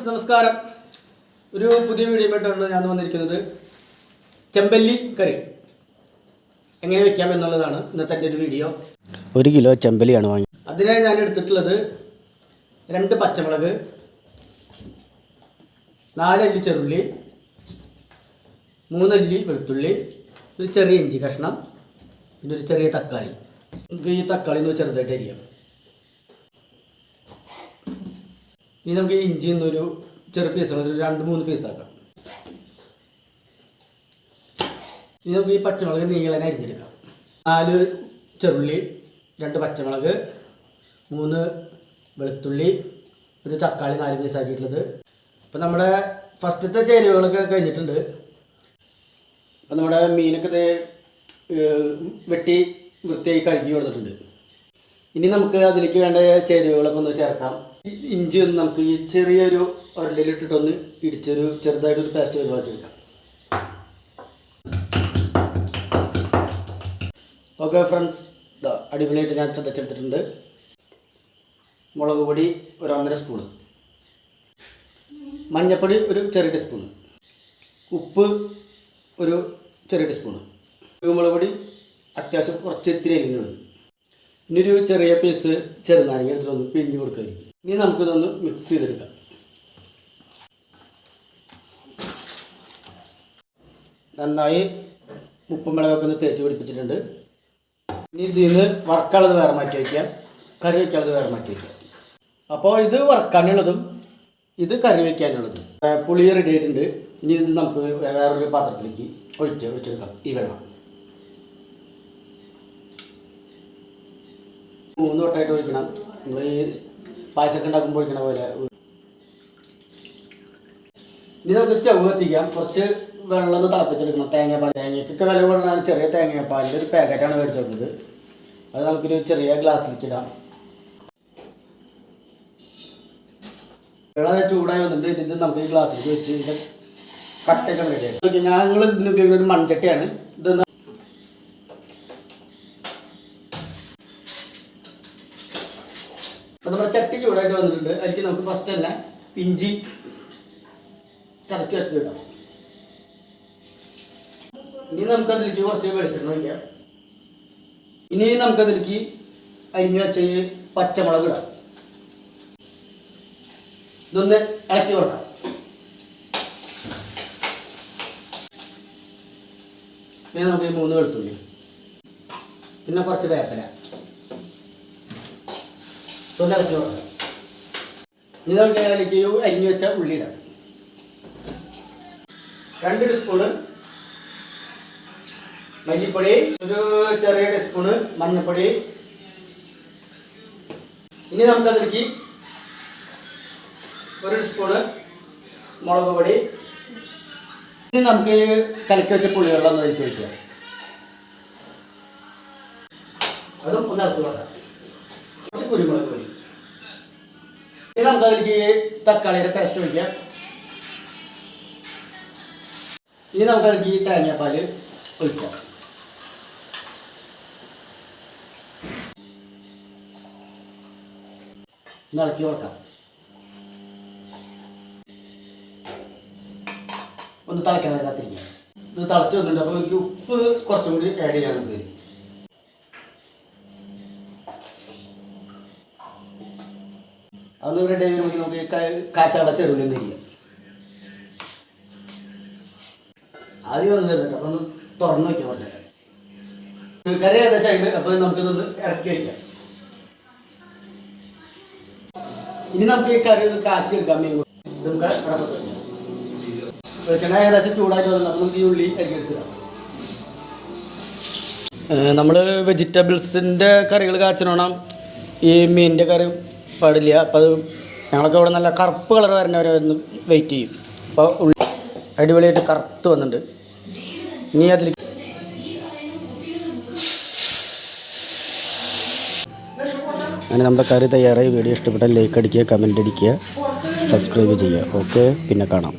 നമസ്കാരം. ഒരു പുതിയ വീഡിയോയുമായിട്ടാണ് ഞാൻ വന്നിരിക്കുന്നത്. ചെമ്പല്ലി കറി എങ്ങനെ വെക്കാം എന്നുള്ളതാണ് ഇന്നത്തെ എൻ്റെ ഒരു വീഡിയോ. 1 കിലോ ചെമ്പല്ലിയാണ് വാങ്ങി. അതിനായി ഞാൻ എടുത്തിട്ടുള്ളത് 2 പച്ചമുളക്, 4 അല്ലി ചെറുള്ളി, 3 അല്ലി വെളുത്തുള്ളി, ഒരു ചെറിയ ഇഞ്ചി കഷ്ണം, പിന്നെ ഒരു ചെറിയ തക്കാളി. നമുക്ക് ഈ തക്കാളി ഒന്ന് ചെറുതായിട്ട് അരിയാം. ഇനി നമുക്ക് ഈ ഇഞ്ചി എന്നൊരു ചെറു പീസുകൾ ഒരു 2-3 പീസാക്കാം. ഇനി നമുക്ക് ഈ പച്ചമുളക് നീളനെ അരിഞ്ഞെടുക്കാം. 4 ചെറുള്ളി, 2 പച്ചമുളക്, 3 വെളുത്തുള്ളി, ഒരു തക്കാളി 4 പീസാക്കിയിട്ടുള്ളത്. അപ്പോൾ നമ്മുടെ ഫസ്റ്റത്തെ ചേരുവകളൊക്കെ കഴിഞ്ഞിട്ടുണ്ട്. അപ്പോൾ നമ്മുടെ മീനൊക്കെ വെട്ടി വൃത്തിയായി കഴുകി കൊടുത്തിട്ടുണ്ട്. ഇനി നമുക്ക് അതിലേക്ക് വേണ്ട ചേരുവകളൊക്കെ ഒന്ന് ചേർക്കാം. ഇഞ്ചി ഒന്ന് നമുക്ക് ഈ ചെറിയൊരു ഉരുളിയിലിട്ടിട്ടൊന്ന് ഇടിച്ചൊരു ചെറുതായിട്ടൊരു പേസ്റ്റ് പരിപാടിയെടുക്കാം. ഓക്കെ ഫ്രണ്ട്സ്, ഇതാ അടിപൊളിയായിട്ട് ഞാൻ ചതച്ചെടുത്തിട്ടുണ്ട്. മുളക് പൊടി ഒരു 1.5 സ്പൂൺ, മഞ്ഞൾപ്പൊടി ഒരു ചെറിയ ടീസ്പൂൺ, ഉപ്പ് ഒരു ചെറിയ ടീസ്പൂൺ, കുരുമുളക് പൊടി അത്യാവശ്യം കുറച്ച് ഇത്തിരി എരിവുണ്ട്. ഇനി ഒരു ചെറിയ പീസ് ചെറുനാരങ്ങ എടുത്തിട്ടൊന്ന് പിഴിഞ്ഞ് കൊടുക്കാതിരിക്കും. ഇനി നമുക്കിതൊന്ന് മിക്സ് ചെയ്തെടുക്കാം. നന്നായി ഉപ്പും മുളകൊക്കെ ഒന്ന് തേച്ച് പിടിപ്പിച്ചിട്ടുണ്ട്. ഇനി ഇതിൽ നിന്ന് വറക്കാനുള്ളത് വേറെ മാറ്റി വയ്ക്കാം, കറി വയ്ക്കാനുള്ളത് വേറെ മാറ്റി വയ്ക്കാം. അപ്പോൾ ഇത് വറക്കാനുള്ളതും ഇത് കറി വയ്ക്കാനുള്ളതും പുളി റെഡി ആയിട്ടുണ്ട്. ഇനി ഇത് നമുക്ക് വേറൊരു പാത്രത്തിലേക്ക് ഒഴിച്ചെടുക്കാം. ഈ വെള്ളം 3 വട്ടമായിട്ട് ഒഴിക്കണം. നമ്മൾ ഈ പായസമൊക്കെ ഉണ്ടാക്കുമ്പോൾ ഒഴിക്കണ പോലെ. ഇനി നമുക്ക് സ്റ്റവ് കത്തിക്കാം. കുറച്ച് വെള്ളം ഒന്ന് തിളപ്പിച്ചെടുക്കണം. തേങ്ങാപ്പാൽ, തേങ്ങയ്ക്കൊക്കെ വില കൊടുക്കാൻ ചെറിയ തേങ്ങാപ്പാലിൻ്റെ ഒരു പാക്കറ്റാണ് മേടിച്ചെടുക്കുന്നത്. അത് നമുക്കൊരു ചെറിയ ഗ്ലാസ്സിലേക്ക് ഇടാം. വെള്ളം ചൂടായി വന്നിട്ട് ഇത് നമുക്ക് ഈ ഗ്ലാസ്സിലേക്ക് വെച്ച് ഇതിൻ്റെ കട്ടയൊക്കെ റെഡിയാക്കാം. ഞങ്ങൾ ഇതിന് ഉപയോഗിക്കുന്ന ഒരു മൺചട്ടിയാണ്. ഇത് അപ്പോൾ നമ്മുടെ ചട്ടി ചൂടായിട്ട് വന്നിട്ടുണ്ട്. അതിലേക്ക് നമുക്ക് ഫസ്റ്റ് തന്നെ ഇഞ്ചി ചതച്ച് വെച്ചിടാം. ഇനി നമുക്കതിലേക്ക് കുറച്ച് വെളിച്ചെണ്ണ ഒഴിക്കാം. ഇനി നമുക്കതിലേക്ക് അരിഞ്ഞു വെച്ച ഈ പച്ചമുളക് ഇടാം. ഇതൊന്ന് ഇളക്കി കൊടുക്കാം. ഇനി നമുക്ക് ഈ 3 വെളുത്തുള്ളി, പിന്നെ കുറച്ച് വേപ്പില ഇളക്കി കൊടുക്കാം. ഇനി നമുക്ക് അതിലേക്ക് അരിഞ്ഞു വെച്ച ഉള്ളി ഇടാം. 2 ടീസ്പൂണ് മല്ലിപ്പൊടി, ഒരു ചെറിയ ടീസ്പൂണ് മഞ്ഞൾപ്പൊടി. ഇനി നമുക്കതിലേക്ക് 1 ടീസ്പൂണ് മുളക് പൊടി. ഇനി നമുക്ക് കലക്കി വെച്ച പുളിവെള്ളം ഒന്ന് അതിലേക്ക് ഒഴിക്കാം. അതും ഒന്ന് ഇളക്കി കൊടുക്കാം. കുറച്ച് കുരുമുളക് പൊടി. ഇനി നമുക്ക് അതിലേക്ക് തക്കാളിയുടെ പേസ്റ്റ് ഒഴിക്കാം. ഇനി നമുക്ക് അതിലേക്ക് തേങ്ങാപ്പാൽ ഒഴിക്കാം. ഇളക്കി കൊടുക്കാം. ഒന്ന് തിളയ്ക്കാൻ കാത്തിരിക്കാം. ഇത് തിളച്ച് വന്നിട്ടുണ്ട്. അപ്പോൾ എനിക്ക് ഉപ്പ് കുറച്ചും കൂടി ആഡ് ചെയ്യാൻ നമുക്ക്. അതൊന്ന് റെഡി ആയി വരുമ്പോൾ നമുക്ക് കാച്ചാള ചെറുള്ളി ഒന്ന് ഇരിക്കാം. ആദ്യം ഒന്നും തരുന്നുണ്ട്. അപ്പോൾ ഒന്ന് തുറന്ന് വയ്ക്കാം. കുറച്ച് കറി ഏകദേശമായിട്ട്. അപ്പോൾ നമുക്കിതൊന്ന് ഇറക്കി വയ്ക്കാം. ഇനി നമുക്ക് ഈ കറി ഒന്ന് കാച്ചി എടുക്കാം. മീൻ നമുക്ക് അടപ്പത്ത് വയ്ക്കാം. വെളിച്ചെണ്ണ ഏകദേശം ചൂടായിട്ട് വന്നു. അപ്പോൾ നമുക്ക് ഈ ഉള്ളി അരിഞ്ഞ് എടുത്തിടാം. നമ്മൾ വെജിറ്റബിൾസിൻ്റെ കറികൾ കാച്ചണം, ഈ മീനിൻ്റെ കറി പാടില്ല. അപ്പോൾ അത് ഞങ്ങളൊക്കെ ഇവിടെ നല്ല കറുപ്പ് കളർ വരുന്നവരെ ഒന്ന് വെയിറ്റ് ചെയ്യും. അപ്പോൾ ഉള്ളി അടിപൊളിയായിട്ട് കറുത്ത് വന്നിട്ടുണ്ട്. ഇനി അതിലേക്ക് അങ്ങനെ നമ്മുടെ കറി തയ്യാറായി. വീഡിയോ ഇഷ്ടപ്പെട്ടാൽ ലൈക്ക് അടിക്കുക, കമൻ്റ് അടിക്കുക, സബ്സ്ക്രൈബ് ചെയ്യുക. ഓക്കെ, പിന്നെ കാണാം.